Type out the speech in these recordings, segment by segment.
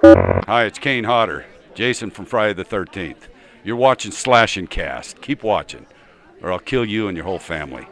Hi, it's Kane Hodder, Jason from Friday the 13th. You're watching Slash and Cast. Keep watching, or I'll kill you and your whole family.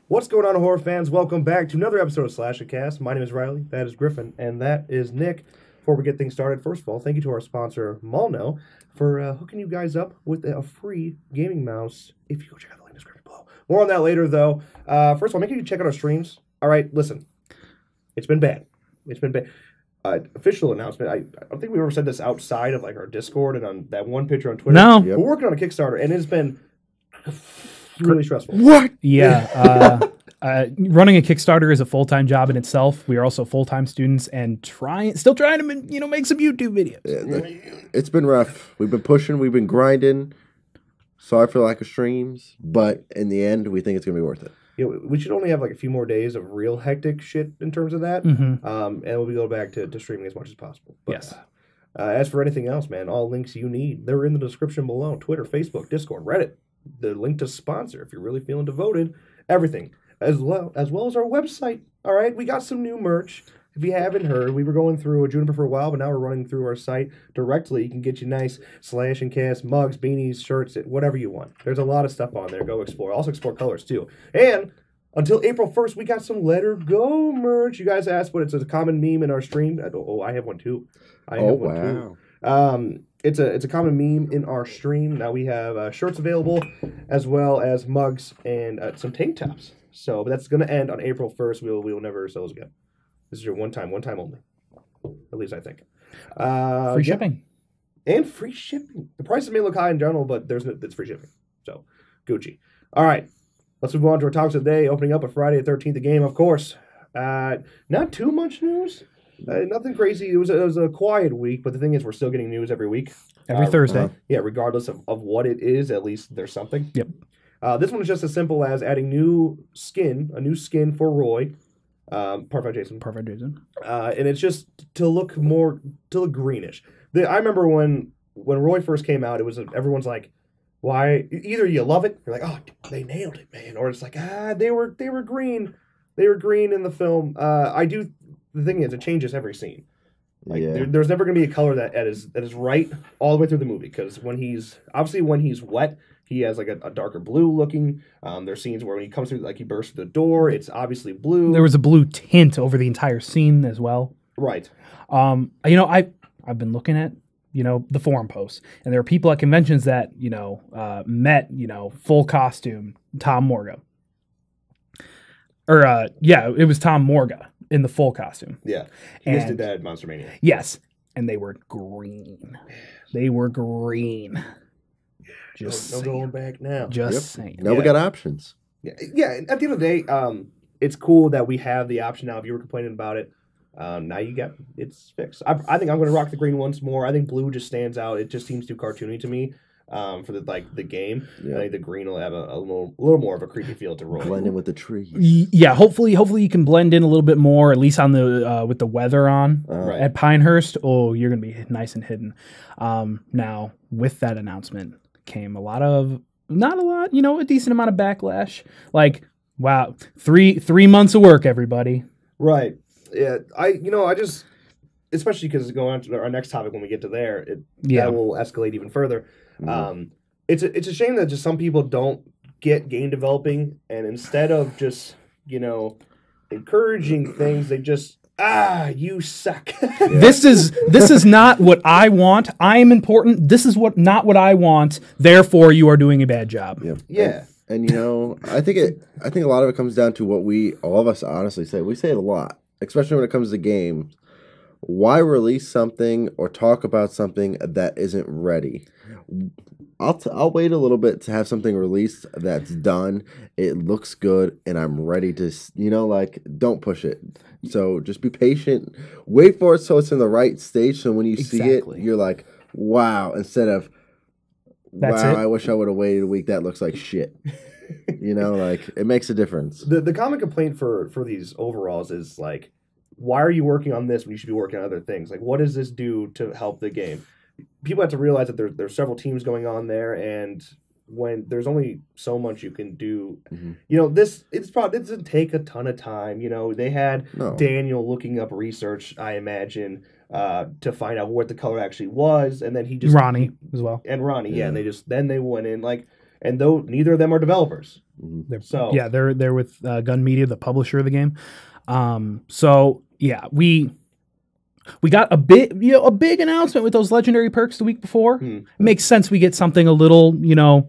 What's going on, horror fans? Welcome back to another episode of Slash and Cast. My name is Riley, that is Griffin, and that is Nick. Before we get things started, first of all, thank you to our sponsor, Malno, for hooking you guys up with a free gaming mouse if you go check out the link in the description below. More on that later, though. First of all, make sure you check out our streams. All right, listen. It's been bad. It's been bad. Official announcement. I don't think we ever said this outside of like our Discord and on that one picture on Twitter. No. We're working on a Kickstarter, and it's been really stressful. What? Yeah. Running a Kickstarter is a full-time job in itself. We are also full-time students and still trying to, make some YouTube videos. Yeah, it's been rough. We've been pushing. We've been grinding. Sorry for lack of streams, but in the end, we think it's gonna be worth it. Yeah, we should only have like a few more days of real hectic shit in terms of that, and we'll go back to streaming as much as possible. But, Yes. As for anything else, man, all links you need, they're in the description below. Twitter, Facebook, Discord, Reddit, the link to sponsor if you're really feeling devoted, everything. As well as our website. All right, we got some new merch. If you haven't heard, we were going through a Juniper for a while, but now we're running through our site directly. You can get you nice Slash and Cast mugs, beanies, shirts, whatever you want. There's a lot of stuff on there. Go explore. Also explore colors too. And until April 1st, we got some Let Her Go merch. You guys asked what it's a common meme in our stream. I have one too. It's a common meme in our stream. Now we have shirts available as well as mugs and some tank tops. So, but that's going to end on April 1st. We will never sell those again. This is your one time only. At least I think. Free shipping. And free shipping. The prices may look high in general, but it's free shipping. So, Gucci. All right. Let's move on to our topics of the day. Opening up a Friday the 13th game, of course. Not too much news. Nothing crazy. It was a quiet week, but the thing is we're still getting news every week. Every Thursday. Yeah, regardless of what it is, at least there's something. Yep. This one is just as simple as adding a new skin for Roy. Perfect Jason. And it's just to look greenish. I remember when Roy first came out, it was everyone's like, why? Either you love it, you're like, oh, they nailed it, man, or it's like, they were green, in the film. The thing is, it changes every scene. Like there's never going to be a color that is right all the way through the movie, because when he's wet, he has like a darker blue looking. There's scenes where when he comes through, like he bursts through the door, it's obviously blue. There was a blue tint over the entire scene as well. Right. I've been looking at the forum posts, and there are people at conventions that met full costume Tom Morga. It was Tom Morga in the full costume. Yeah, he just did that at Monster Mania. Yes, and they were green. Just no going back now. Saying. Now we got options. Yeah. At the end of the day, it's cool that we have the option now. If you were complaining about it, now it's fixed. I think I'm going to rock the green once more. I think blue just stands out. It just seems too cartoony to me. For the game, I think the green will have a little more of a creepy feel to Roy. Blend in with the trees. Yeah, hopefully you can blend in a little bit more, at least on the with the weather on at Pinehurst. Oh, you're gonna be nice and hidden. Now with that announcement came not a lot, a decent amount of backlash. Like, wow, 3 months of work, everybody. Right. Yeah. I just, especially because going on to our next topic when we get to there, that will escalate even further. It's a shame that just some people don't get game developing, and instead of just encouraging things, they just you suck. This is not what I want. I am important. This is not what I want. Therefore, you are doing a bad job. Yep. Yeah. And I think a lot of it comes down to what all of us honestly say. We say it a lot, especially when it comes to games. Why release something or talk about something that isn't ready? I'll wait a little bit to have something released that's done. It looks good, and I'm ready to, don't push it. So just be patient. Wait for it so it's in the right stage. So when you see it, you're like, wow, instead of, I wish I would have waited a week. That looks like shit. It makes a difference. The common complaint for these overalls is like, why are you working on this when you should be working on other things? Like, what does this do to help the game? People have to realize that there's several teams going on there, and when there's only so much you can do, you know, it doesn't take a ton of time. You know, they had Daniel looking up research, I imagine, to find out what the color actually was, and then he just Ronnie as well, and Ronnie, and they went in like, and though neither of them are developers, so yeah, they're with Gun Media, the publisher of the game. So yeah, we got a big announcement with those legendary perks the week before. It makes sense we get something a little, you know,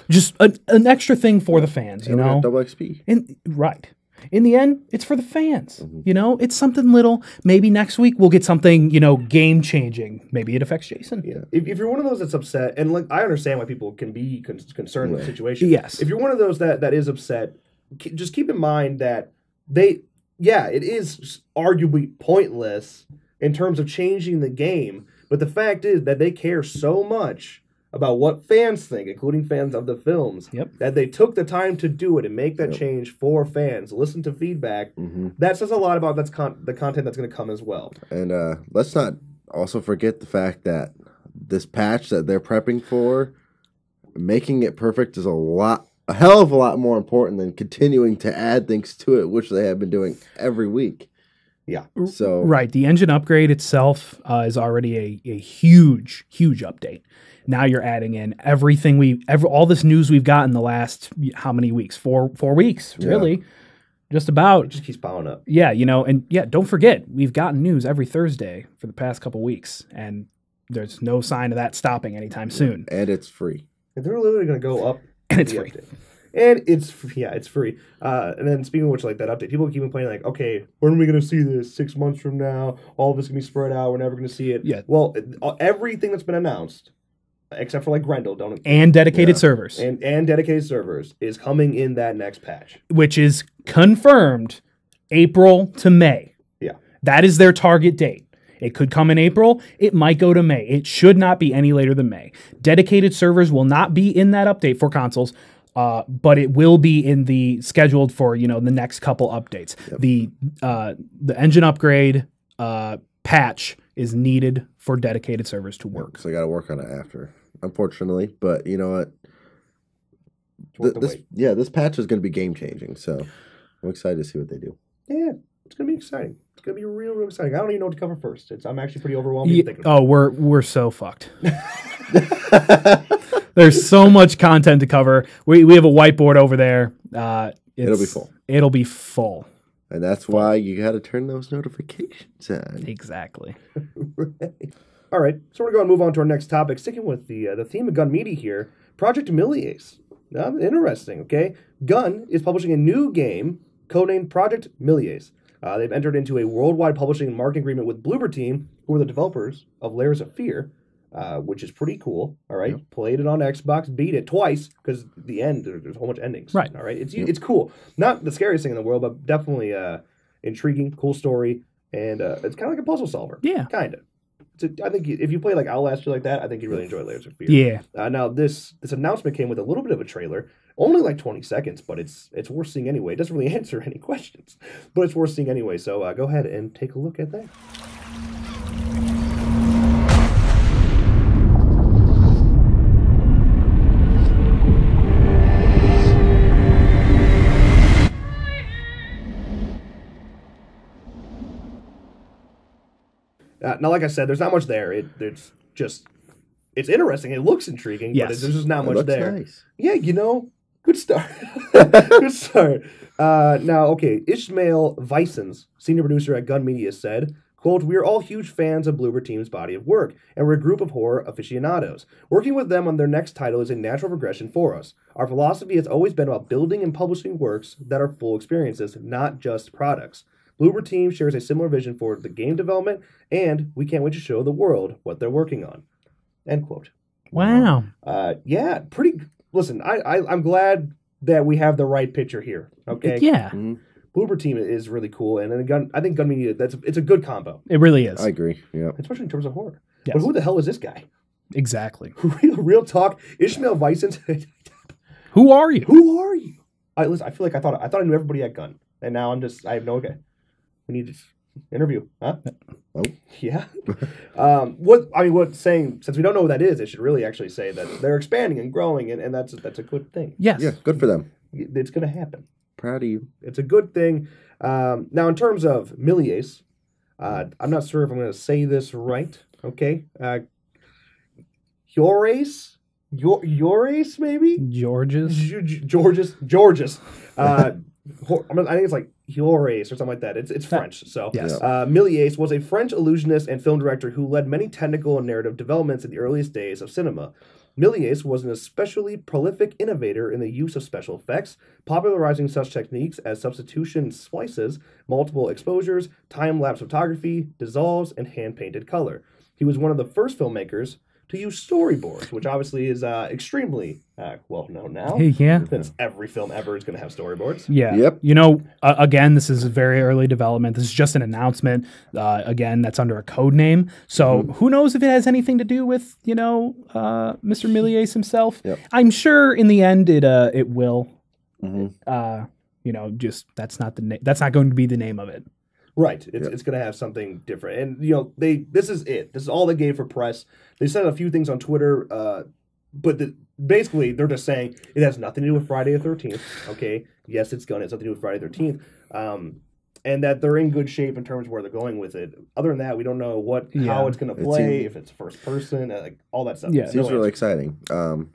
just an extra thing for the fans, you know. Double XP. Right. In the end, it's for the fans. You know, it's something little. Maybe next week we'll get something, you know, game changing. Maybe it affects Jason. Yeah. If you're one of those that's upset, and like I understand why people can be concerned with the situation. Yes. If you're one of those that is upset, just keep in mind that it is arguably pointless in terms of changing the game, but the fact is that they care so much about what fans think, including fans of the films, that they took the time to do it and make that change for fans, listen to feedback. That says a lot about the content that's going to come as well. And let's not also forget the fact that this patch that they're prepping for, making it perfect is a hell of a lot more important than continuing to add things to it, which they have been doing every week. Yeah. So right, the engine upgrade itself is already a huge update. Now you're adding in everything all this news we've got in the last how many weeks? 4 weeks, really. Just about. It just keeps piling up. Yeah, you know, and don't forget, we've gotten news every Thursday for the past couple weeks, and there's no sign of that stopping anytime soon. And it's free. They're literally going to go up. And it's free. Update. And it's free. And then speaking of which, like that update, people keep complaining like, okay, when are we going to see this? 6 months from now, all of it's going to be spread out. We're never going to see it. Yeah. Well, everything that's been announced, except for like Grendel, and dedicated servers, and dedicated servers is coming in that next patch, which is confirmed April to May. Yeah, that is their target date. It could come in April. It might go to May. It should not be any later than May. Dedicated servers will not be in that update for consoles. But it will be in the scheduled for, you know, the next couple updates. The engine upgrade patch is needed for dedicated servers to work. So I got to work on it after, unfortunately. But you know what? This patch is going to be game changing. So I'm excited to see what they do. Yeah, it's going to be exciting. It's going to be real exciting. I don't even know what to cover first. I'm actually pretty overwhelmed. We're so fucked. There's so much content to cover. We have a whiteboard over there. It'll be full. It'll be full. And that's why you got to turn those notifications on. Exactly. Right. All right. So we're going to move on to our next topic. Sticking with the theme of Gun Media here, Project Miliace. Interesting, okay? Gun is publishing a new game codenamed Project Miliace. They've entered into a worldwide publishing and marketing agreement with Bloober Team, who are the developers of Layers of Fear. Which is pretty cool. All right, played it on Xbox, beat it twice because the end there's a whole bunch of endings. Right. All right, it's cool. Not the scariest thing in the world, but definitely intriguing, cool story, and it's kind of like a puzzle solver. Yeah, kind of. I think if you play like Outlast or like that, I think you really enjoy Layers of Fear. Yeah. Now this announcement came with a little bit of a trailer, only like 20 seconds, but it's worth seeing anyway. It doesn't really answer any questions, but it's worth seeing anyway. So go ahead and take a look at that. Now, like I said, there's not much there. It's interesting. It looks intriguing, but there's just not much there. Nice. Yeah, you know, good start. Good start. Now, okay, Ishmael Vicens, senior producer at Gun Media, said, quote, "We are all huge fans of Bloober Team's body of work, and we're a group of horror aficionados. Working with them on their next title is a natural progression for us. Our philosophy has always been about building and publishing works that are full experiences, not just products. Bloober Team shares a similar vision for the game development, and we can't wait to show the world what they're working on." End quote. Wow. Yeah, pretty. Listen, I'm glad that we have the right picture here. Okay. Yeah. Mm-hmm. Bloober Team is really cool, and then I think Gun Media, it's a good combo. It really is. I agree. Yeah. Especially in terms of horror. Yes. But who the hell is this guy? Exactly. Real talk. Ishmael Vicens. Who are you? Who are you? Listen, I feel like I thought I knew everybody at Gun, and now I have no. Okay. We need to. Interview, huh? Oh. Yeah. Since we don't know what that is, it should really actually say that they're expanding and growing, and that's a good thing. Yes. Yeah, good for them. It's going to happen. Proud of you. It's a good thing. Now, in terms of Miliace, I'm not sure if I'm going to say this right. Okay. Yorace, maybe? Georges. I think it's like Yorace or something like that. It's French. So, yes. Miliace was a French illusionist and film director who led many technical and narrative developments in the earliest days of cinema. Miliace was an especially prolific innovator in the use of special effects, popularizing such techniques as substitution splices, multiple exposures, time-lapse photography, dissolves, and hand-painted color. He was one of the first filmmakers to use storyboards, which obviously is extremely well known now. Yeah. Since every film ever is going to have storyboards. Yeah. Yep. You know, again, this is very early development. This is just an announcement. Again, that's under a code name. So who knows if it has anything to do with, Mr. Miliace himself. Yep. I'm sure in the end it will. Mm-hmm. Just that's not that's not going to be the name of it. Right. It's going to have something different. And, this is it. This is all they gave for press. They said a few things on Twitter, but basically they're just saying it has nothing to do with Friday the 13th. Okay. Yes, it's going to have something to do with Friday the 13th. And that they're in good shape in terms of where they're going with it. Other than that, we don't know how it's going to play, if it's first person, like all that stuff. Yeah. Seems really exciting. I'm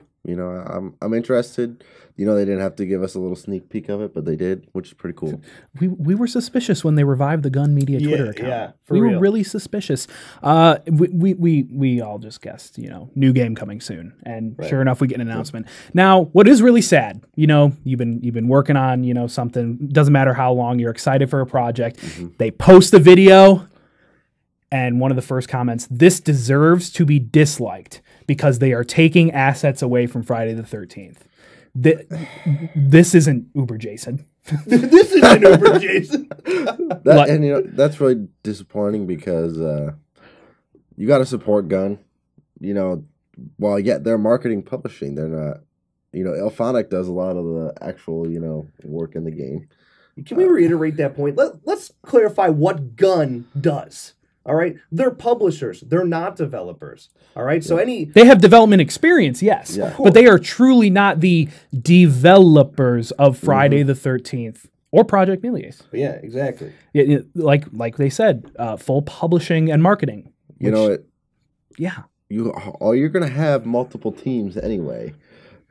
interested. They didn't have to give us a little sneak peek of it, but they did, which is pretty cool. We were suspicious when they revived the Gun Media Twitter account. Yeah, we were really suspicious. We all just guessed, new game coming soon, and sure enough, we get an announcement. Now, what is really sad, you've been working on, something. Doesn't matter how long, you're excited for a project. They post the video, and one of the first comments: "This deserves to be disliked because they are taking assets away from Friday the 13th." This isn't Uber Jason. This isn't Uber Jason. That's really disappointing because you got to support Gun. While they're marketing publishing, they're not. Elphonic does a lot of the actual work in the game. Can we reiterate that point? Let's clarify what Gun does. All right, they're publishers. They're not developers. All right, so they have development experience, yes, but they are truly not the developers of Friday the 13th or Project Miliace. Yeah, exactly. Yeah, like they said, full publishing and marketing. You're gonna have multiple teams anyway.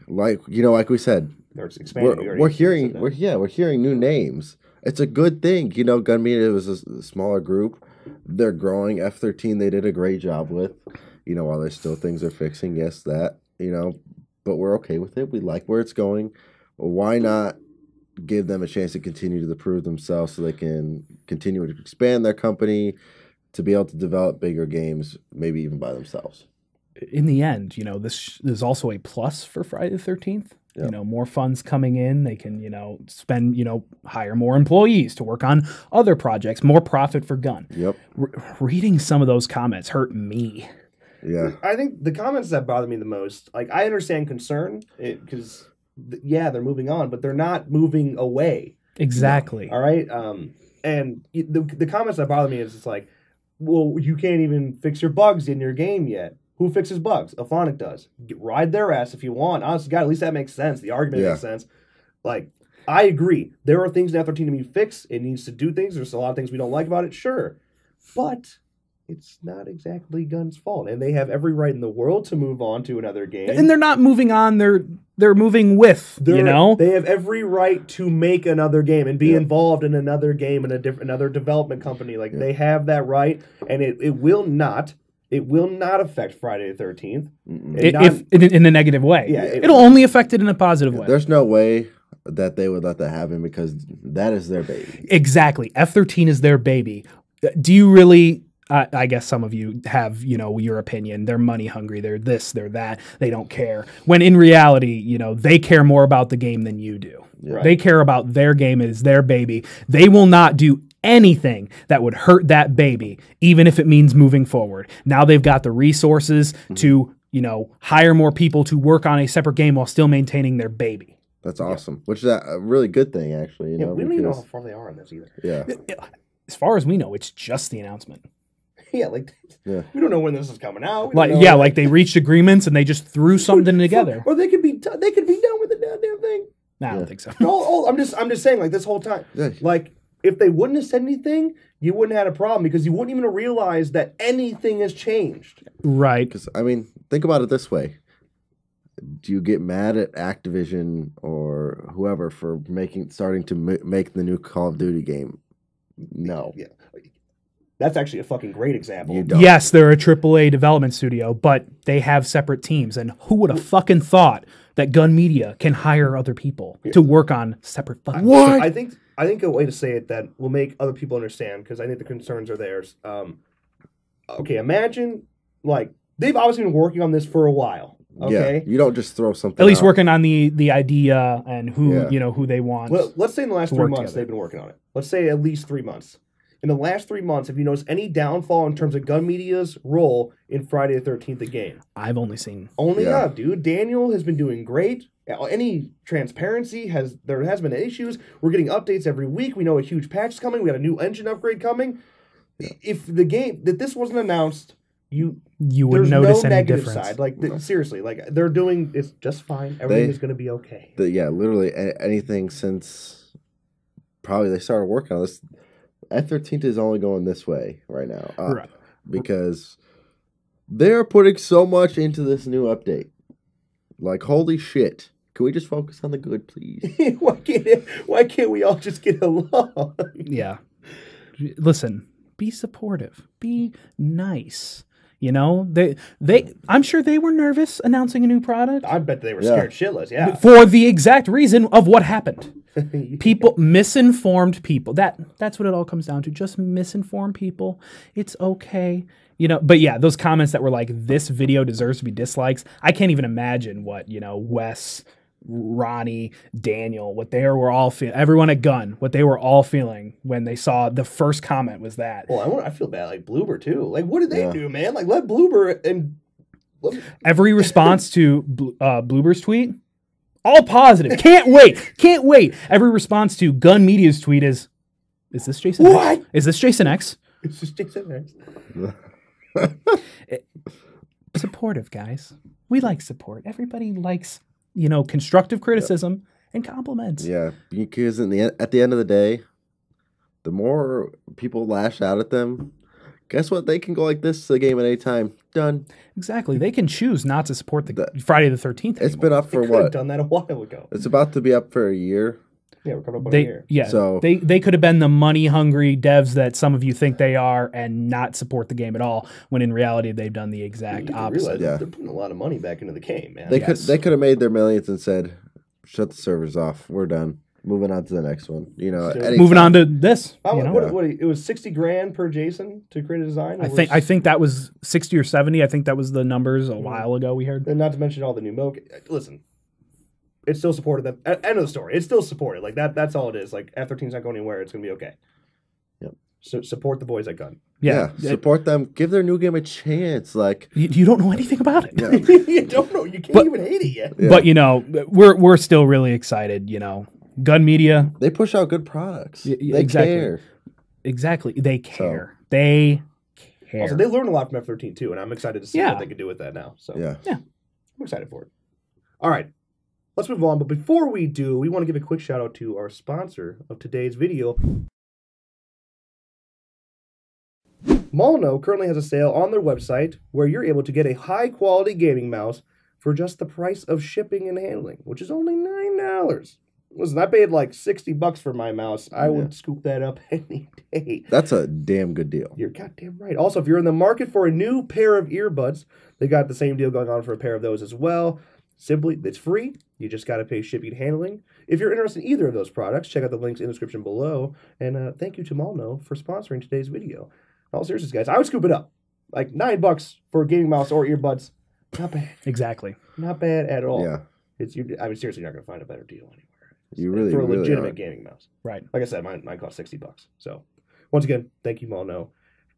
Like we said, we're hearing new names. It's a good thing. Gun Media was a smaller group. They're growing. F13 they did a great job with. While there's still things they're fixing, yes, that, but we're okay with it. We like where it's going. Why not give them a chance to continue to prove themselves so they can continue to expand their company, to be able to develop bigger games, maybe even by themselves. In the end, this is also a plus for Friday the 13th. Yep. More funds coming in. They can, spend, hire more employees to work on other projects, more profit for Gun. Yep. Reading some of those comments hurt me. Yeah. I think the comments that bother me the most, I understand concern because, they're moving on, but they're not moving away. Exactly. All right. And the comments that bother me is it's like, well, you can't even fix your bugs in your game yet. Who fixes bugs? Elphonic does. Ride their ass if you want. Honestly, God, at least that makes sense. The argument makes sense. I agree. There are things in F13 to be fixed. It needs to do things. There's a lot of things we don't like about it, sure. But it's not exactly Gun's fault. And they have every right in the world to move on to another game. And they're not moving on. They're moving with, They have every right to make another game and be involved in another game in another development company. They have that right. And it will not... It will not affect Friday the 13th. If in a negative way. Yeah, it'll only affect it in a positive way. There's no way that they would let that happen because that is their baby. Exactly. F13 is their baby. Do you really... I guess some of you have, your opinion. They're money hungry. They're this, they're that. They don't care. When in reality, they care more about the game than you do. Right. They care about their game. It is their baby. They will not do anything that would hurt that baby, even if it means moving forward. Now they've got the resources to, hire more people to work on a separate game while still maintaining their baby. That's awesome, which is a really good thing, actually. We don't even know how far they are in this either. Yeah. as far as we know, it's just the announcement. Yeah, like we don't know when this is coming out. Like they reached agreements and they just threw something together. Or they could be done with the goddamn thing. Nah, I don't think so. No, I'm just saying, like, this whole time, like, if they wouldn't have said anything, you wouldn't have had a problem because you wouldn't even realize that anything has changed. Right. Because I mean, think about it this way: do you get mad at Activision or whoever for starting to make the new Call of Duty game? No. Yeah. That's actually a fucking great example. Yes, they're a AAA development studio, but they have separate teams. And who would have fucking thought that Gun Media can hire other people to work on separate fucking what? I think a way to say it that will make other people understand, because I think the concerns are theirs. Okay, imagine, like, they've obviously been working on this for a while. Okay, yeah, you don't just throw something. At least working on the idea and who they want. Well, let's say in the last 3 months they've been working on it. Let's say at least 3 months. In the last 3 months, have you noticed any downfall in terms of Gun Media's role in Friday the 13th, the game? I've only seen up, dude. Daniel has been doing great. Any transparency there has been issues. We're getting updates every week. We know a huge patch is coming. We got a new engine upgrade coming. Yeah. If the game that this wasn't announced, you would notice any difference. Side. Like seriously, like they're doing it's just fine. Everything is going to be okay. Literally anything since probably they started working on this. F13 is only going this way right now, right? Because they're putting so much into this new update. Like, holy shit! Can we just focus on the good, please? Why can't we all just get along? Yeah. Listen, be supportive. Be nice. You know, I'm sure they were nervous announcing a new product. I bet they were scared shitless, yeah. For the exact reason of what happened. Misinformed people. That's what it all comes down to. Just misinformed people. It's okay. You know, but yeah, those comments that were like, this video deserves to be dislikes. I can't even imagine what, Wes, Ronnie, Daniel, what they were all feeling, everyone at Gun, what they were all feeling when they saw the first comment was that. Well, I feel bad, like Bloober too. Like, what did they do, man? Like, let Bloober and every response to Bloober's tweet, all positive. Can't wait. Every response to Gun Media's tweet is this Jason what? X? Is this Jason X? Is this Jason X? Supportive, guys. We like support. Everybody likes constructive criticism and compliments. Yeah, because at the end of the day, the more people lash out at them, guess what? They can go like this to the game at any time. Done. Exactly. They can choose not to support the Friday the 13th. It's been up for what? Have done that a while ago. It's about to be up for a year. Yeah, we're coming up on a year. Yeah, so they could have been the money-hungry devs that some of you think they are and not support the game at all, when in reality they've done the exact opposite. They're putting a lot of money back into the game, man. They could have made their millions and said, shut the servers off. We're done. Moving on to the next one. Moving on to this. It was $60,000 per Jason to create a design. I think that was 60 or 70. I think that was the numbers a while ago we heard. And not to mention all the new milk. Listen, it's still supported. End of the story. It's still supported. Like that's all it is. Like F13's not going anywhere. It's gonna be okay. Yep. So support the boys at Gun. Yeah. Support them. Give their new game a chance. Like you don't know anything about it. Yeah. You don't know. You can't even hate it yet. Yeah. But we're still really excited. Gun Media. They push out good products. They care. Exactly. They care. They care. Also, they learned a lot from F13 too, and I'm excited to see what they can do with that now. So yeah, I'm excited for it. All right. Let's move on, but before we do, we want to give a quick shout out to our sponsor of today's video. Molno currently has a sale on their website where you're able to get a high-quality gaming mouse for just the price of shipping and handling, which is only $9. Listen, I paid like $60 for my mouse. I would scoop that up any day. That's a damn good deal. You're goddamn right. Also, if you're in the market for a new pair of earbuds, they got the same deal going on for a pair of those as well. Simply, it's free. You just got to pay shipping and handling. If you're interested in either of those products, check out the links in the description below. And thank you to Molno for sponsoring today's video. In all seriousness, guys, I would scoop it up. Like $9 for a gaming mouse or earbuds. Not bad. Exactly. Not bad at all. Yeah. Seriously, not going to find a better deal anywhere. You really, for a really legitimate are. gaming mouse. Right. Like I said, mine cost $60. So, once again, thank you, Molno.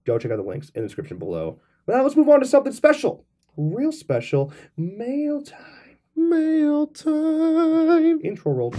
Go check out the links in the description below. But now let's move on to something special. Real special. Mail time. Mail time. Intro roll.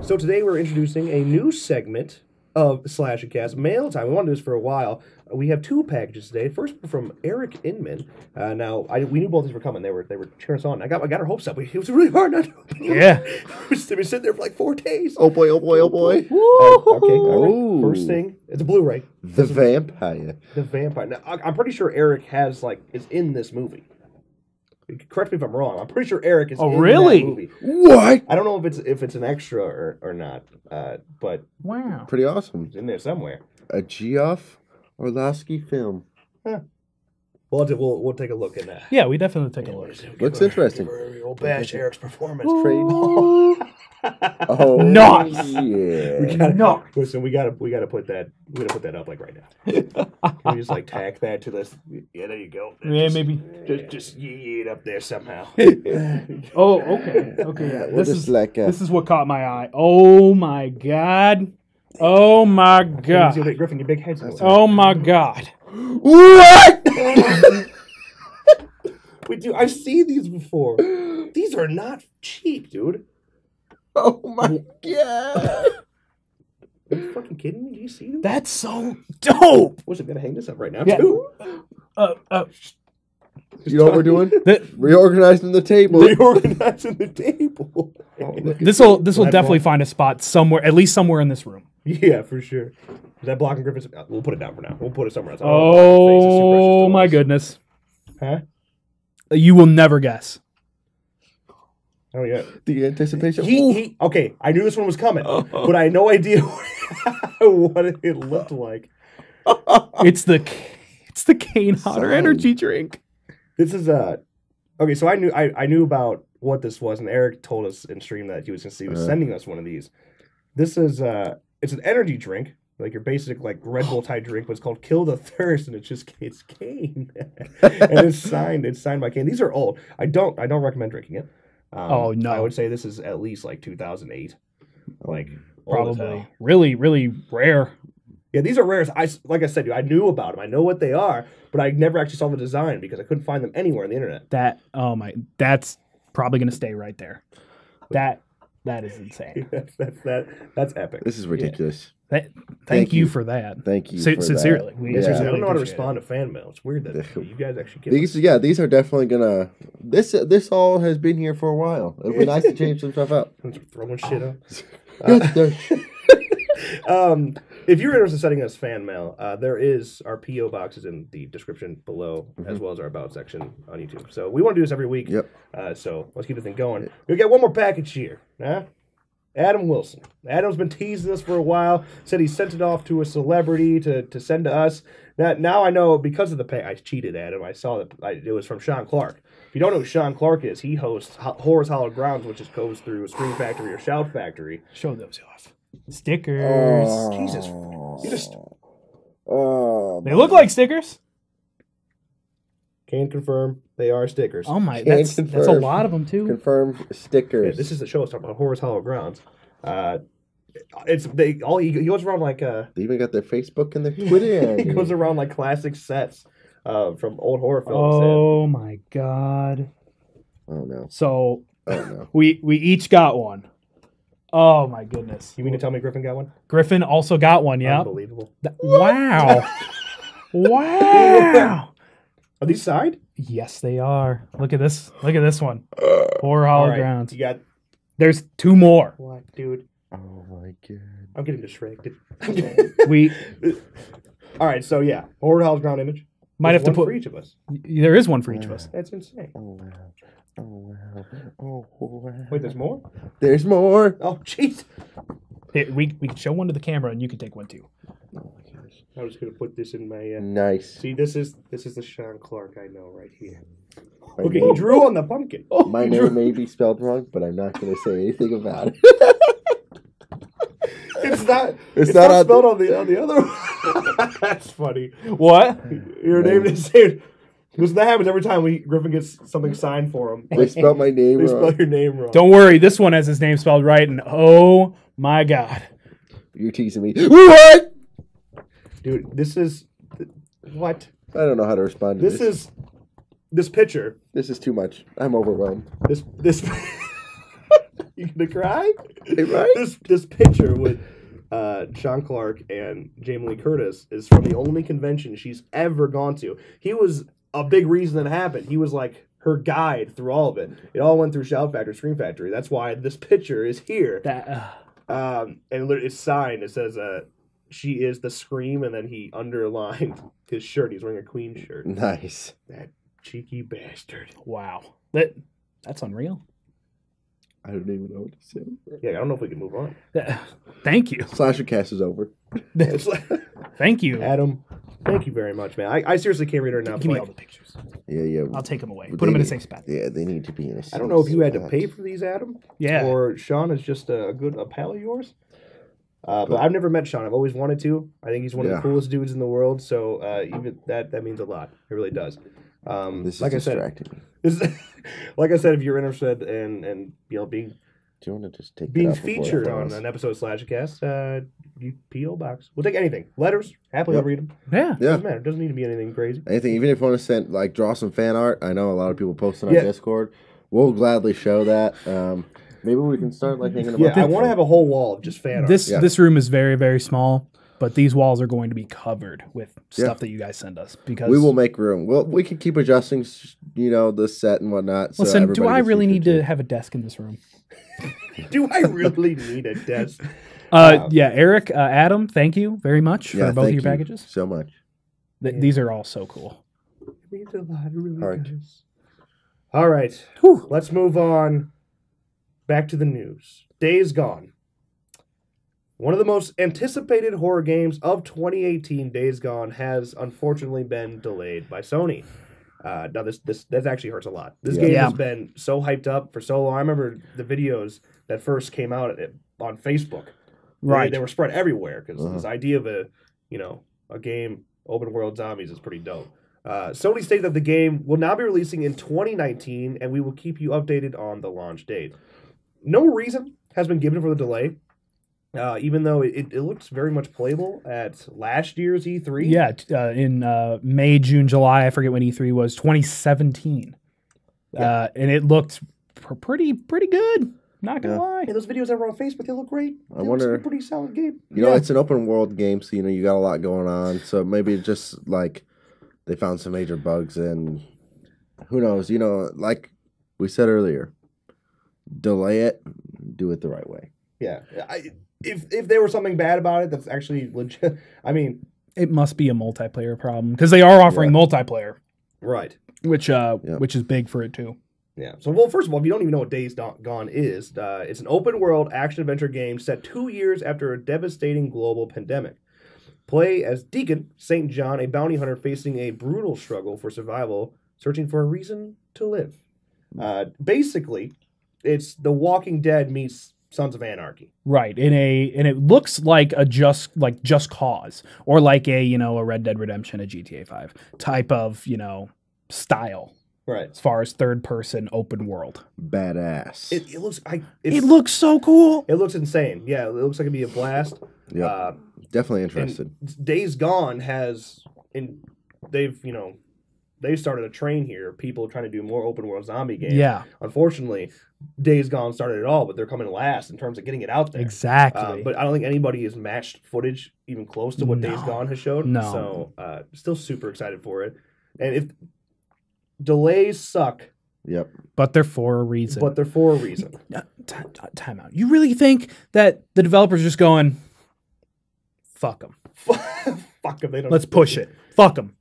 So today we're introducing a new segment of Slash and Cast Mail Time. We wanted to do this for a while. We have 2 packages today. First from Eric Inman. We knew both these were coming. They were cheering us on. I got our hopes up. It was really hard not to open them. Yeah. We've been sitting there for like 4 days. Oh boy, oh boy, oh boy. Okay, all right. First thing, it's a Blu-ray. The Vampire. The Vampire. Now, I'm pretty sure Eric is in this movie. Correct me if I'm wrong. I'm pretty sure Eric is in that movie. What? I don't know if it's an extra or not, but Wow. Pretty awesome. it's in there somewhere. A Geoff Orlowski film. Huh. We'll take a look at that. Yeah, we definitely take a look. Looks interesting. We'll bash Eric's performance. Oh, Nice. Yeah. Listen, we gotta put that up like right now. Can we just like tack that to this? Yeah, there you go. Yeah, maybe. Just yee it up there somehow. Oh, okay. Okay, yeah. We'll just This is what caught my eye. Oh my god. Oh my god. Griffin, your big head's Oh my god. What? Wait, dude, I've seen these before. These are not cheap, dude. Oh my god. Are you fucking kidding me? Do you see them? That's so dope. What's it gonna hang this up right now, Yeah. too? You know what we're doing? Reorganizing the table. Reorganizing the table. This will definitely find a spot somewhere, at least somewhere in this room. Yeah, for sure. Is that blocking Griffin's? We'll put it down for now. We'll put it somewhere else. Oh my goodness. Huh? You will never guess. Oh yeah. The anticipation. Okay, I knew this one was coming, but I had no idea what it looked like. It's the Cane Hotter energy drink. This is okay. So I knew about what this was, and Eric told us in stream that he was sending us one of these. This is it's an energy drink, like your basic like Red Bull type drink, but it's called Kill the Thirst, and it's Cane, and it's signed by Cane. These are old. I don't recommend drinking it. Oh no! I would say this is at least like 2008, like probably really really rare. Yeah, these are rares. Like I said, dude, I knew about them. I know what they are, but I never actually saw the design because I couldn't find them anywhere on the internet. That's probably gonna stay right there. That is insane. That's epic. This is ridiculous. Yeah. Thank you for that. Thank you. Sincerely. I don't know how to respond to fan mail. It's weird that you guys actually get these are definitely gonna. This all has been here for a while. It'll be nice to change some stuff up. Throwing shit up. If you're interested in sending us fan mail, there is our P.O. boxes in the description below, as well as our About section on YouTube. So we want to do this every week. Yep. So let's keep the thing going. We'll get one more package here. Adam Wilson. Adam's been teasing us for a while. Said he sent it off to a celebrity to send to us. Now I know because of the pack. I cheated, Adam. I saw that it was from Sean Clark. If you don't know who Sean Clark is, he hosts Horror's Hollow Grounds, which goes through Scream Factory or Shout Factory. Show those off. Stickers. Jesus. You just... They look like stickers. Can confirm they are stickers. Oh my, that's a lot of them too. Confirmed stickers. Yeah, this is the show. It's talking about Horror's Hollow Grounds. He goes around like they even got their Facebook and their Twitter. He goes around like classic sets from old horror films. Oh my god. Oh no. So no. we each got one. Oh my goodness. You mean to tell me Griffin got one? Griffin also got one, yeah. Unbelievable. Wow. Wow. Are these signed? Yes, they are. Look at this. Look at this one. Horror Hollow Grounds. You got... There's 2 more. What, dude? Oh my god. I'm getting distracted. All right, so yeah. Horror Hollow Ground image. Might have to put... for each of us. There is one for each of us. That's insane. Oh wow. Oh wow. Oh wow. Wait, there's more? There's more. Oh, jeez. Here, we can show one to the camera and you can take one too. Oh my gosh. I was going to put this in my... Nice. See, this is the Sean Clark I know right here. Okay, he drew on the pumpkin. Oh, my name may be spelled wrong, but I'm not going to say anything about it. It's not spelled on the other one. That's funny. What? Your name is saved. Listen, that happens every time Griffin gets something signed for him. They spelled my name wrong. They spell your name wrong. Don't worry, this one has his name spelled right, and oh my god. You're teasing me. What? Dude, this is... What? I don't know how to respond to this. This picture. This is too much. I'm overwhelmed. This You gonna cry? Right? This picture with Sean Clark and Jamie Lee Curtis is from the only convention she's ever gone to. He was a big reason that happened. He was like her guide through all of it. It all went through Shout Factory, Scream Factory. That's why this picture is here. And it's signed. It says, she is the Scream, and then he underlined his shirt. He's wearing a Queen shirt. Nice. That cheeky bastard. Wow. That's unreal. I don't even know what to say. Yeah, I don't know if we can move on. Thank you. Slasher Cast is over. Thank you. Adam, thank you very much, man. I seriously can't read her now. Give me all the pictures. Yeah. I'll take them away. Put them in a safe spot. Yeah, they need to be in a safe I don't know if you had to spot. pay for these, Adam. Yeah. Or Sean is just a pal of yours. But I've never met Sean. I've always wanted to. I think he's one of the coolest dudes in the world. So even that means a lot. It really does. This like is I distracting said, like I said, if you're interested in being Do you want to just take being that off before featured that on falls? an episode of Slashcast, PO box. We'll take anything. Letters, happily Yep. read them. Yeah. Doesn't matter. Doesn't need to be anything crazy. Anything, even if you want to send, like, draw some fan art. I know a lot of people post on our Discord. We'll gladly show that. Maybe we can start, like, hanging Yeah, about. I want to have a whole wall of just fan art. This room is very, very small, but these walls are going to be covered with stuff that you guys send us because We will make room. Well, we can keep adjusting, the set and whatnot. So listen, do I everybody really gets need featured to have a desk in this room? Do I really need a desk? Yeah, Eric, Adam, thank you very much too. for both of thank your you packages. so much. These are all so cool. It means a lot. It really All right. does. All right. Let's move on back to the news. Days Gone. One of the most anticipated horror games of 2018, Days Gone, has unfortunately been delayed by Sony. Now, this actually hurts a lot. This game has been so hyped up for so long. I remember the videos that first came out on Facebook. Right. They were spread everywhere because this idea of a game, open world zombies, is pretty dope. Sony stated that the game will now be releasing in 2019, and we will keep you updated on the launch date. No reason has been given for the delay. Even though it looks very much playable at last year's E3. Yeah, in May, June, July, I forget when E3 was, 2017. And it looked pretty good. Not gonna lie. Yeah, those videos that were on Facebook, they look great. I wonder. It's a pretty solid game. It's an open world game, so you got a lot going on. So maybe it's just like they found some major bugs, and who knows? Like we said earlier, delay it, do it the right way. Yeah. If there was something bad about it, that's actually legit. I mean, it must be a multiplayer problem because they are offering multiplayer, right? Which is big for it too. Yeah. So, well, first of all, if you don't even know what Days Gone is, it's an open-world action-adventure game set 2 years after a devastating global pandemic. Play as Deacon St. John, a bounty hunter facing a brutal struggle for survival, searching for a reason to live. Basically, it's The Walking Dead meets Sons of Anarchy. Right. And it looks like a just cause or like a Red Dead Redemption, a GTA 5 type of, style. Right. As far as third person open world. Badass. It looks it looks so cool. It looks insane. Yeah, it looks like it'd be a blast. Yeah. Definitely interested. Days Gone they've started a train here, people trying to do more open world zombie games. Yeah. Unfortunately, Days Gone started it all, but they're coming last in terms of getting it out there. Exactly. But I don't think anybody has matched footage even close to what Days Gone has showed. No. So still super excited for it. And if delays suck. Yep. But they're for a reason. Time out. You really think that the developers just going, fuck them. Fuck them. Let's push it. Fuck them.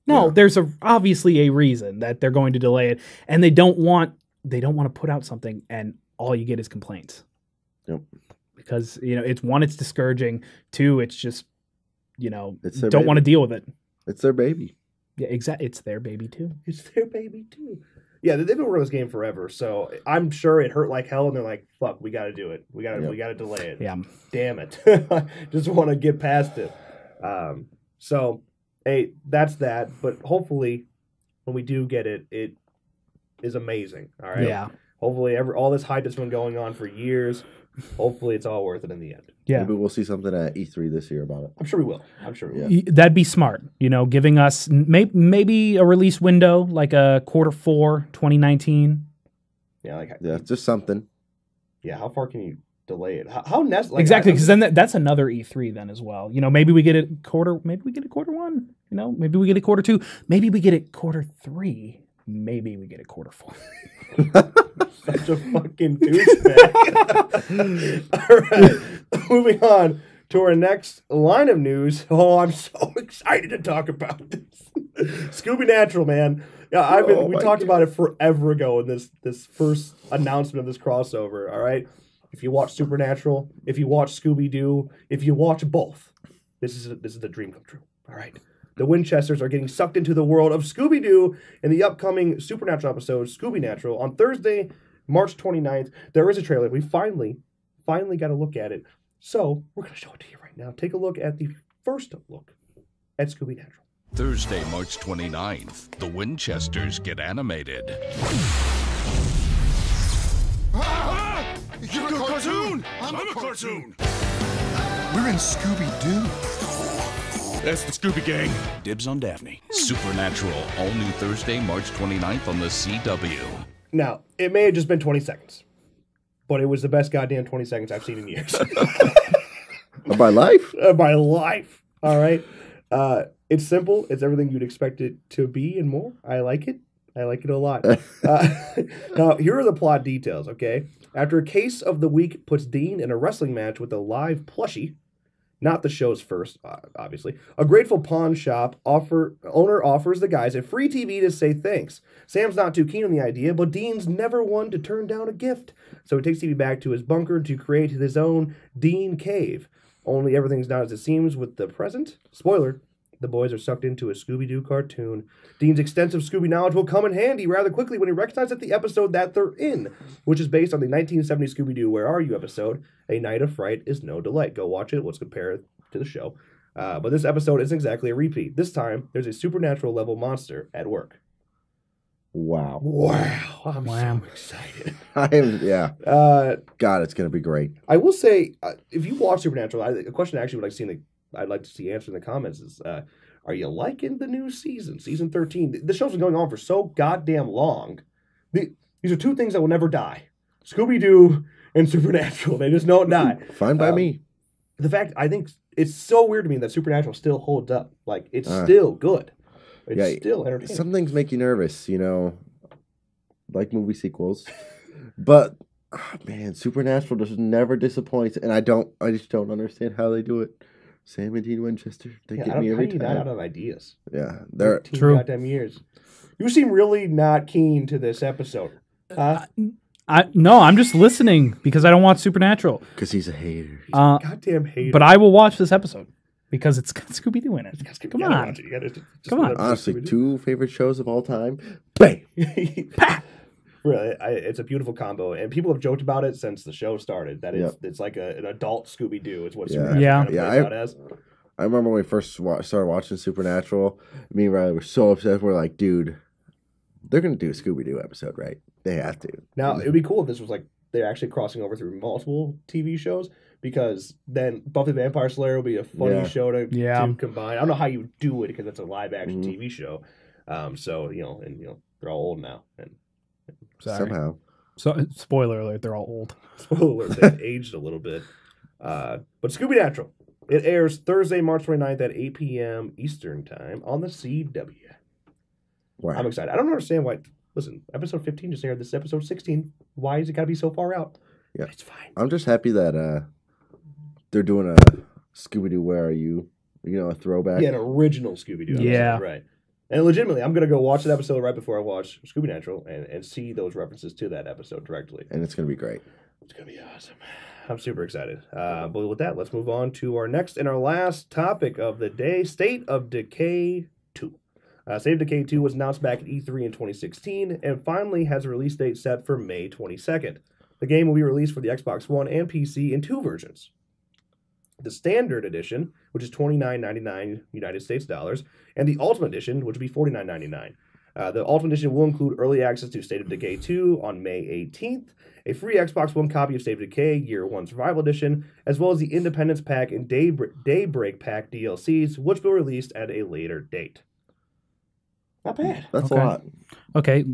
No, there's obviously a reason that they're going to delay it, and they don't want to put out something and all you get is complaints. Yep. Because it's discouraging. Two, it's just don't baby. want to deal with it. It's their baby. Yeah, exactly. It's their baby too. Yeah, they've been working on this game forever, so I'm sure it hurt like hell, and they're like, "Fuck, we got to do it. We got to delay it." Yeah. Damn it. Just want to get past it. So, hey, that's that. But hopefully, when we do get it, it is amazing. All right. Yeah. Hopefully, all this hype that's been going on for years. Hopefully, it's all worth it in the end. Yeah. Maybe we'll see something at E3 this year about it. I'm sure we will. That'd be smart. Giving us maybe a release window like a Q4 2019. Yeah, just something. Yeah, how far can you delay it? Exactly, because then that's another E3 then as well. Maybe we get it quarter 1. Maybe we get it quarter 2. Maybe we get it quarter 3. Maybe we get it quarter 4. Such a fucking douchebag. All right, moving on to our next line of news. Oh, I'm so excited to talk about this. Scooby Natural, man. Yeah, we talked about it forever ago in this first announcement of this crossover. All right, if you watch Supernatural, if you watch Scooby Doo, if you watch both, this is the dream come true. All right. The Winchesters are getting sucked into the world of Scooby-Doo in the upcoming Supernatural episode, Scooby Natural, on Thursday, March 29th. There is a trailer. We finally got a look at it. So, we're going to show it to you right now. Take a look at the first look at Scooby Natural. Thursday, March 29th, the Winchesters get animated. You're a cartoon! I'm a cartoon! We're in Scooby-Doo. That's the Scooby Gang. Dibs on Daphne. Supernatural, all new Thursday, March 29th on the CW. Now, it may have just been 20 seconds, but it was the best goddamn 20 seconds I've seen in years. Of my life? Of my life. All right. It's simple. It's everything you'd expect it to be and more. I like it. I like it a lot. Now, here are the plot details, okay? After a case of the week puts Dean in a wrestling match with a live plushie, not the show's first, obviously, a grateful pawn shop owner offers the guys a free TV to say thanks. Sam's not too keen on the idea, but Dean's never one to turn down a gift. So he takes TV back to his bunker to create his own Dean Cave. Only everything's not as it seems with the present. Spoiler, the boys are sucked into a Scooby-Doo cartoon. Dean's extensive Scooby knowledge will come in handy rather quickly when he recognizes the episode that they're in, which is based on the 1970 Scooby-Doo Where Are You episode, A Night of Fright is No Delight. Go watch it. Let's compare it to the show. But this episode isn't exactly a repeat. This time, there's a supernatural level monster at work. Wow. I'm so excited. God, it's going to be great. I will say, if you watch Supernatural, a question I actually I'd like to see answered in the comments is, are you liking the new season, season 13? The show's been going on for so goddamn long. These are two things that will never die. Scooby-Doo and Supernatural. They just don't die. Fine by me. The fact, I think it's so weird to me that Supernatural still holds up. Like, it's still good. It's still entertaining. Some things make you nervous, like movie sequels. But, man, Supernatural just never disappoints. And I just don't understand how they do it. Sam and Dean Winchester, they get me every time. How do you not out of ideas? Yeah, they're true. Goddamn years. You seem really not keen to this episode. No, I'm just listening because I don't watch Supernatural. Because he's a hater. He's a goddamn hater. But I will watch this episode because it's got Scooby-Doo in it. Come on. Come on. Honestly, 2 favorite shows of all time. Bang! Really, it's a beautiful combo, and people have joked about it since the show started. That it's like an adult Scooby-Doo. It's what Supernatural kind of plays out as. I remember when we first started watching Supernatural, me and Riley were so upset. We're like, dude, they're going to do a Scooby-Doo episode, right? They have to. Now, it would be cool if this was like they're actually crossing over through multiple TV shows, because then Buffy the Vampire Slayer will be a funny show to combine. I don't know how you would do it because it's a live-action TV show. So, they're all old now. And somehow. So, spoiler alert, they're all old. Spoiler alert, they've aged a little bit. But Scooby Natural, it airs Thursday, March 29th at 8 p.m. Eastern Time on the CW. Wow. I'm excited. I don't understand why. Listen, episode 15 just aired. This is episode 16. Why is it got to be so far out? Yeah. It's fine. I'm just happy that they're doing a Scooby-Doo Where Are You? A throwback. Yeah, an original Scooby-Doo episode. Yeah. Right. And legitimately, I'm going to go watch that episode right before I watch Scooby Natural and see those references to that episode directly. And it's going to be great. It's going to be awesome. I'm super excited. But with that, let's move on to our next and our last topic of the day, State of Decay 2. State of Decay 2 was announced back at E3 in 2016 and finally has a release date set for May 22nd. The game will be released for the Xbox One and PC in 2 versions. The Standard Edition, which is $29.99 United States dollars, and the Ultimate Edition, which will be $49.99. The Ultimate Edition will include early access to State of Decay 2 on May 18th, a free Xbox One copy of State of Decay Year 1 Survival Edition, as well as the Independence Pack and Daybreak Pack DLCs, which will be released at a later date. Not bad. That's a lot. Okay,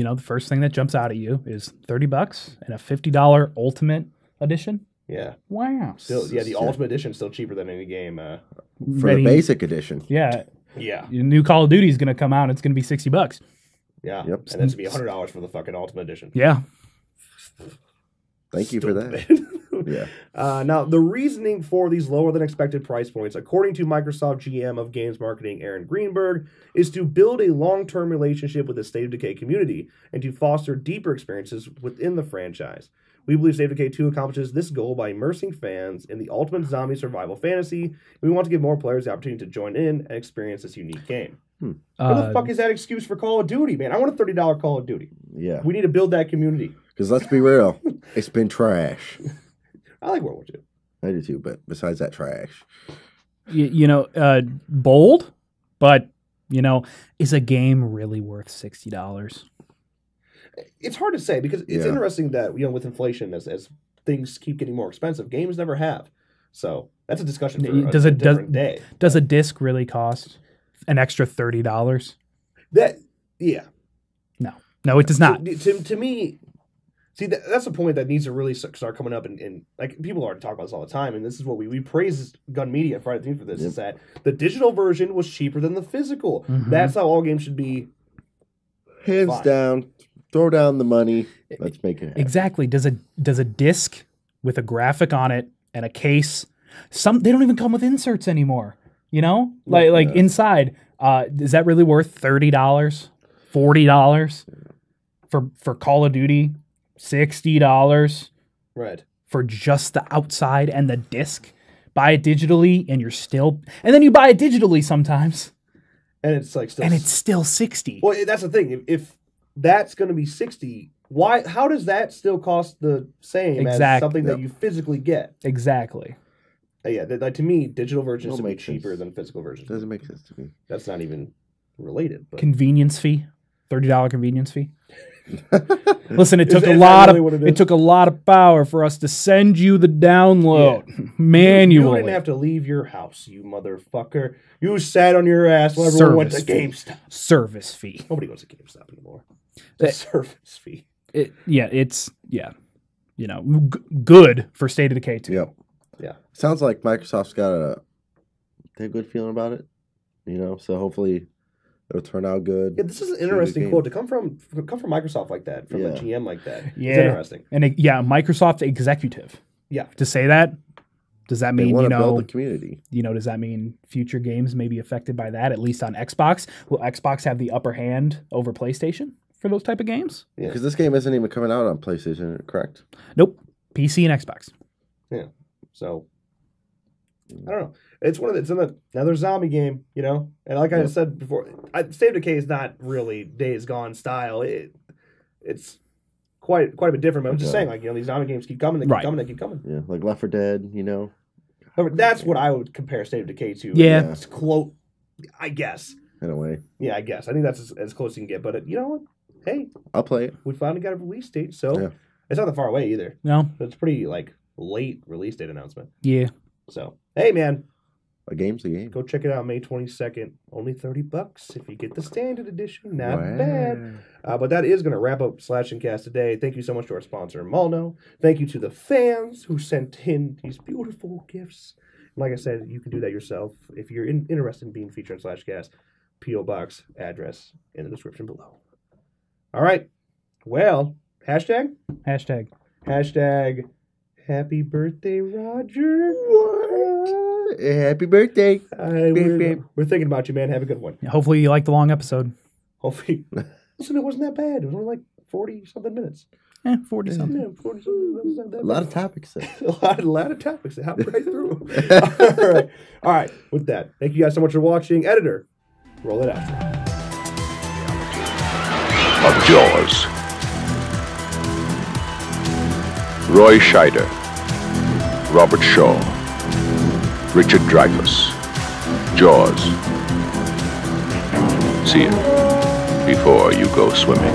the first thing that jumps out at you is $30 and a $50 Ultimate Edition. Yeah. Wow. Still, the Ultimate Edition is still cheaper than any game. For the basic edition. Yeah. Yeah. Your new Call of Duty is going to come out. It's going to be $60. Yeah. Yep. And that's going to be $100 for the fucking Ultimate Edition. Yeah. Thank you for that. Yeah. Now, the reasoning for these lower than expected price points, according to Microsoft GM of Games Marketing Aaron Greenberg, is to build a long-term relationship with the State of Decay community and to foster deeper experiences within the franchise. We believe State of Decay 2 accomplishes this goal by immersing fans in the ultimate zombie survival fantasy. We want to give more players the opportunity to join in and experience this unique game. What the fuck is that excuse for Call of Duty, man? I want a $30 Call of Duty. Yeah. We need to build that community. Because let's be real, it's been trash. I like World War II. I do too, but besides that, trash. Bold, but, is a game really worth $60? It's hard to say because it's interesting that, with inflation, as things keep getting more expensive, games never have. So that's a discussion for a different day. Does a disc really cost an extra $30? No, it does not. To me, see, that's the point that needs to really start coming up, and like people already talk about this all the time, and this is what we praise Gun Media and Friday the 13th for this, is that the digital version was cheaper than the physical. Mm-hmm. That's how all games should be. Hands down, throw down the money, let's make it happen. Exactly. Does a disc with a graphic on it and a case, they don't even come with inserts anymore, like inside, is that really worth $30, $40 for Call of Duty? $60 right for just the outside and the disc. Buy it digitally and then you buy it digitally sometimes and it's still 60. Well, that's the thing. If that's going to be 60, how does that still cost the same as something that you physically get? Exactly. To me, digital versions should be cheaper than physical versions. Doesn't make sense to me. That's not even related. But. Convenience fee, $30 convenience fee. Listen, it took a lot of power for us to send you the download manually. You didn't have to leave your house, you motherfucker. You sat on your ass while everyone went to GameStop. Service fee. Nobody goes to GameStop anymore. It's a service fee. Good for State of Decay 2. Yep. Yeah. Sounds like Microsoft's got a good feeling about it. So hopefully it'll turn out good. Yeah, this is an interesting quote to come from Microsoft like that, from a GM like that. Yeah, it's interesting. And Microsoft executive. Yeah, to say that, does that mean build the community? Does that mean future games may be affected by that? At least on Xbox, will Xbox have the upper hand over PlayStation for those type of games? Yeah, because this game isn't even coming out on PlayStation, correct? Nope, PC and Xbox. Yeah, so I don't know. It's another zombie game, and like I said before, State of Decay is not really Days Gone style. It's quite a bit different. But I'm just saying, these zombie games keep coming, they keep coming. Yeah, like Left 4 Dead, That's what I would compare State of Decay to. Yeah, it's close, I guess. In a way. Yeah, I guess. I think that's as close as you can get. But you know what? Hey, I'll play it. We finally got a release date, so it's not that far away either. No, it's pretty late release date announcement. Yeah. So hey, man. A game's a game. Go check it out May 22nd. Only $30 if you get the standard edition. Not bad. But that is going to wrap up Slash and Cast today. Thank you so much to our sponsor, Malno. Thank you to the fans who sent in these beautiful gifts. Like I said, you can do that yourself if you're interested in being featured in Slash Cast. P.O. Box address in the description below. All right. Well, hashtag happy birthday, Roger. What? Happy birthday. We're thinking about you, man. Have a good one. Hopefully you liked the long episode. Hopefully. Listen, it wasn't that bad. It was only 40-something minutes. 40-something. Yeah, 40-something. A lot of topics. A lot of topics. They hop right through. All right. With that, thank you guys so much for watching. Editor, roll it out. Of Jaws. Roy Scheider, Robert Shaw, Richard Dreyfuss, Jaws. See it before you go swimming.